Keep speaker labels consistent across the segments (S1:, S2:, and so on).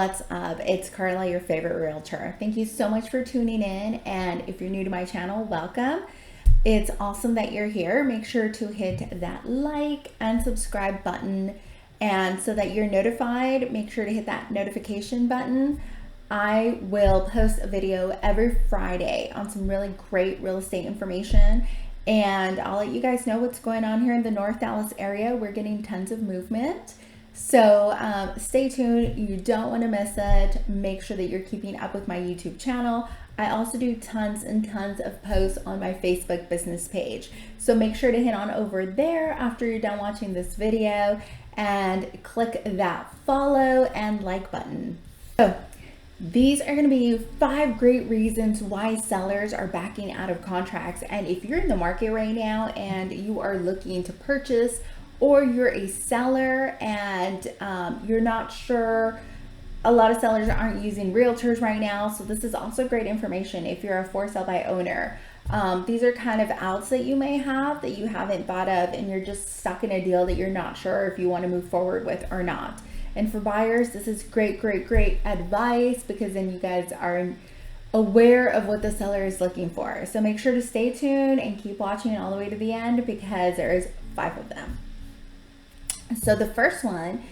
S1: What's up? It's Karla, your favorite realtor. Thank you so much for tuning in. And if you're new to my channel, welcome. It's awesome that you're here. Make sure to hit that like and subscribe button. And so that you're notified, make sure to hit that notification button. I will post a video every Friday on some really great real estate information. And I'll let you guys know what's going on here in the North Dallas area. We're getting tons of movement. So stay tuned. You don't want to miss it. Make sure that you're keeping up with my YouTube channel. I also do tons and tons of posts on my Facebook business page. So make sure to hit on over there after you're done watching this video and click that follow and like button. So these are going to be 5 great reasons why sellers are backing out of contracts. And if you're in the market right now and you are looking to purchase, or you're a seller and you're not sure, a lot of sellers aren't using realtors right now. So this is also great information if you're a for sale by owner. These are kind of outs that you may have that you haven't thought of, and you're just stuck in a deal that you're not sure if you want to move forward with or not. And for buyers, this is great advice, because then you guys are aware of what the seller is looking for. So make sure to stay tuned and keep watching all the way to the end, because there is 5 of them. So the first one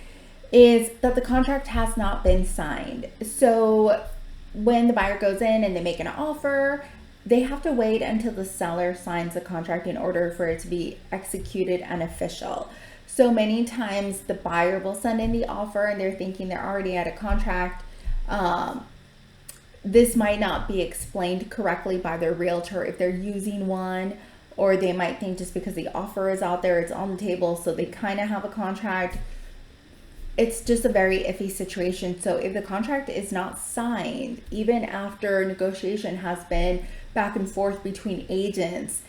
S1: is that the contract has not been signed. So when the buyer goes in and they make an offer, they have to wait until the seller signs the contract in order for it to be executed and official. So many times the buyer will send in the offer and they're thinking they're already at a contract. This might not be explained correctly by their realtor if they're using one, or they might think just because the offer is out there, it's on the table, so they kind of have a contract. It's just a very iffy situation. So if the contract is not signed, even after negotiation has been back and forth between agents,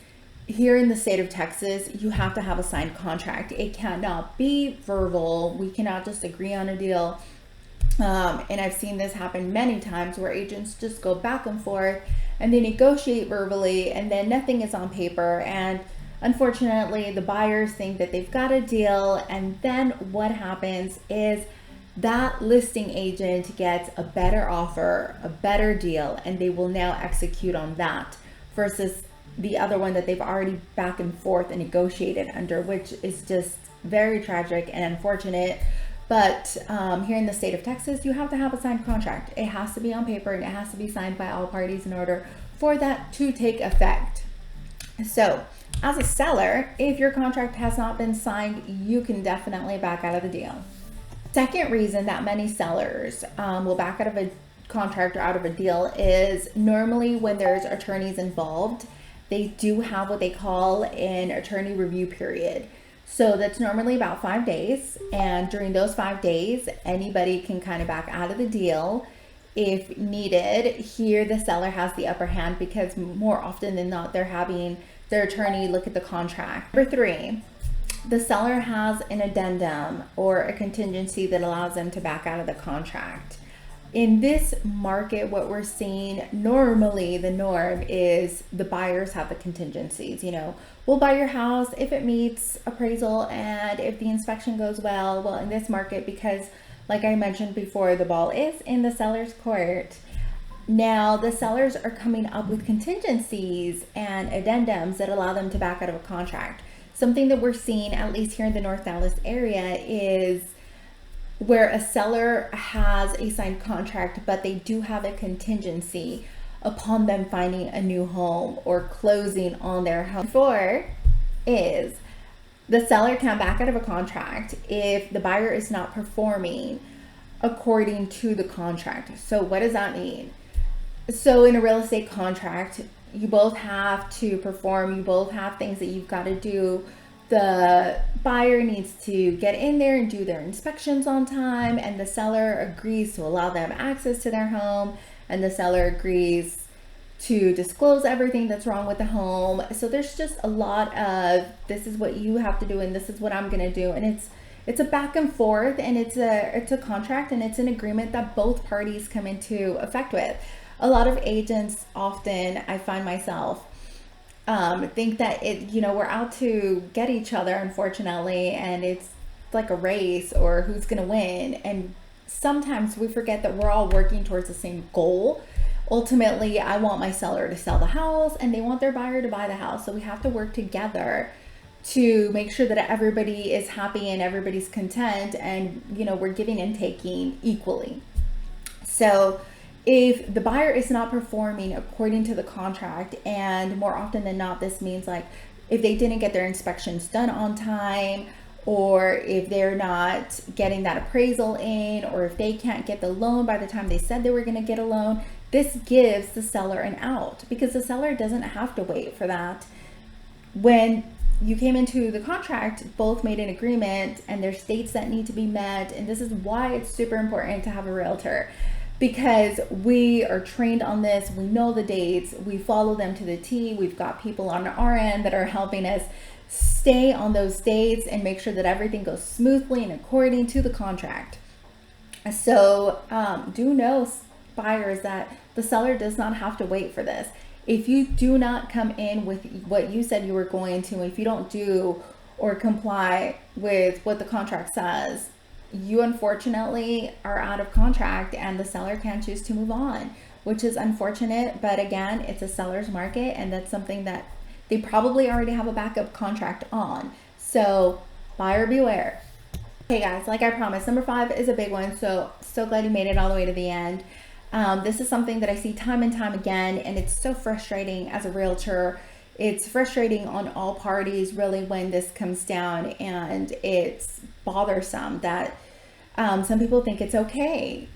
S1: here in the state of Texas, you have to have a signed contract. It cannot be verbal. We cannot just agree on a deal. And I've seen this happen many times where agents just go back and forth and they negotiate verbally and then nothing is on paper. And unfortunately, the buyers think that they've got a deal. And then what happens is that listing agent gets a better offer, a better deal, and they will now execute on that versus the other one that they've already back and forth and negotiated under, which is just very tragic and unfortunate. But here in the state of Texas, you have to have a signed contract. It has to be on paper and it has to be signed by all parties in order for that to take effect. So as a seller, if your contract has not been signed, you can definitely back out of the deal. Second reason that many sellers will back out of a contract or out of a deal is normally when there's attorneys involved, they do have what they call an attorney review period. So that's normally about 5 days. And during those 5 days, anybody can kind of back out of the deal if needed. Here, the seller has the upper hand because more often than not, they're having their attorney look at the contract. Number 3, the seller has an addendum or a contingency that allows them to back out of the contract. In this market, what we're seeing normally, the norm is the buyers have the contingencies. You know, we'll buy your house if it meets appraisal and if the inspection goes well. Well, in this market, because like I mentioned before, the ball is in the seller's court. Now the sellers are coming up with contingencies and addendums that allow them to back out of a contract. Something that we're seeing, at least here in the North Dallas area, is where a seller has a signed contract, but they do have a contingency upon them finding a new home or closing on their home. 4 is the seller can back out of a contract if the buyer is not performing according to the contract. So what does that mean? So in a real estate contract, you both have to perform, you both have things that you've got to do. The buyer needs to get in there and do their inspections on time, and the seller agrees to allow them access to their home, and the seller agrees to disclose everything that's wrong with the home. So there's just a lot of, this is what you have to do and this is what I'm going to do. And it's a back and forth, and it's a contract, and it's an agreement that both parties come into effect with. A lot of agents often, I find myself, think that we're out to get each other, unfortunately, and it's like a race or who's going to win. And sometimes we forget that we're all working towards the same goal. Ultimately, I want my seller to sell the house and they want their buyer to buy the house. So we have to work together to make sure that everybody is happy and everybody's content, and we're giving and taking equally. So if the buyer is not performing according to the contract, and more often than not, this means like if they didn't get their inspections done on time, or if they're not getting that appraisal in, or if they can't get the loan by the time they said they were going to get a loan, this gives the seller an out, because the seller doesn't have to wait for that. When you came into the contract, both made an agreement and there's dates that need to be met. And this is why it's super important to have a realtor, because we are trained on this. We know the dates, we follow them to the T. We've got people on our end that are helping us stay on those dates and make sure that everything goes smoothly and according to the contract. So do know, buyers, that the seller does not have to wait for this. If you do not come in with what you said you were going to, if you don't do or comply with what the contract says, you unfortunately are out of contract and the seller can choose to move on, which is unfortunate. But again, it's a seller's market, and that's something that they probably already have a backup contract on. So buyer beware. Okay guys, like I promised, number 5 is a big one. So glad you made it all the way to the end. This is something that I see time and time again, and it's so frustrating as a realtor. It's frustrating on all parties really when this comes down, and it's bothersome that some people think it's okay.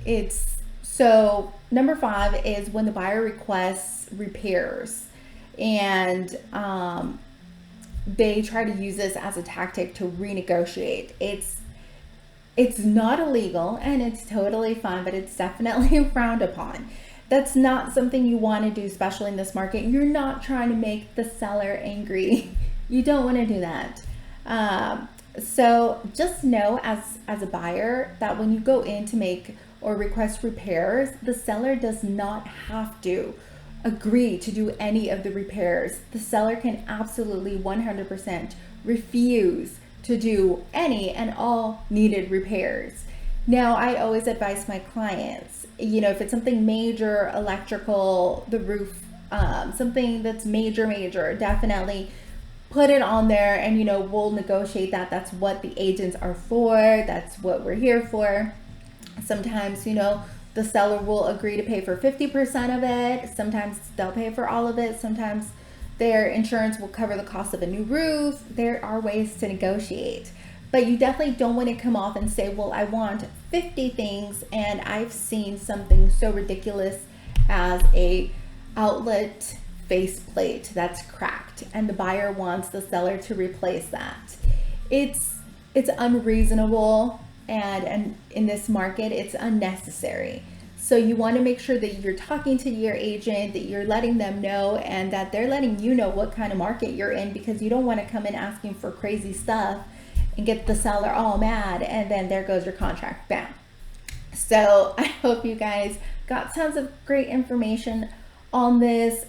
S1: So number 5 is when the buyer requests repairs, and they try to use this as a tactic to renegotiate. It's not illegal and it's totally fine, but it's definitely frowned upon. That's not something you want to do, especially in this market. You're not trying to make the seller angry. You don't want to do that. So just know as a buyer that when you go in to make or request repairs, the seller does not have to agree to do any of the repairs. The seller can absolutely 100% refuse to do any and all needed repairs. Now, I always advise my clients, if it's something major, electrical, the roof, something that's major, definitely put it on there, and we'll negotiate that. That's what the agents are for. That's what we're here for. Sometimes, the seller will agree to pay for 50% of it. Sometimes they'll pay for all of it. Sometimes their insurance will cover the cost of a new roof. There are ways to negotiate, but you definitely don't want to come off and say, well, I want 50 things, and I've seen something so ridiculous as a outlet faceplate that's cracked, and the buyer wants the seller to replace that. It's unreasonable, and in this market, it's unnecessary. So you want to make sure that you're talking to your agent, that you're letting them know, and that they're letting you know what kind of market you're in, because you don't want to come in asking for crazy stuff and get the seller all mad, and then there goes your contract. Bam. So I hope you guys got tons of great information on this.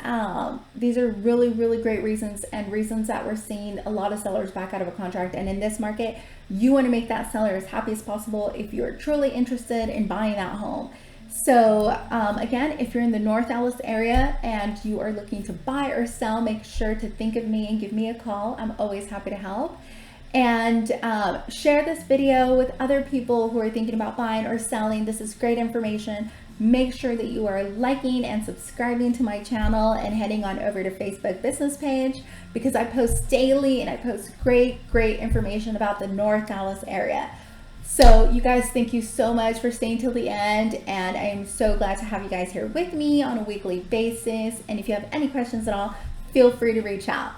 S1: These are really, really great reasons, and reasons that we're seeing a lot of sellers back out of a contract. And in this market, you want to make that seller as happy as possible if you're truly interested in buying that home. So again, if you're in the North Dallas area and you are looking to buy or sell, make sure to think of me and give me a call. I'm always happy to help. And share this video with other people who are thinking about buying or selling. This is great information. Make sure that you are liking and subscribing to my channel and heading on over to Facebook business page, because I post daily and I post great information about the North Dallas area. So you guys, thank you so much for staying till the end, and I am so glad to have you guys here with me on a weekly basis. And if you have any questions at all, feel free to reach out.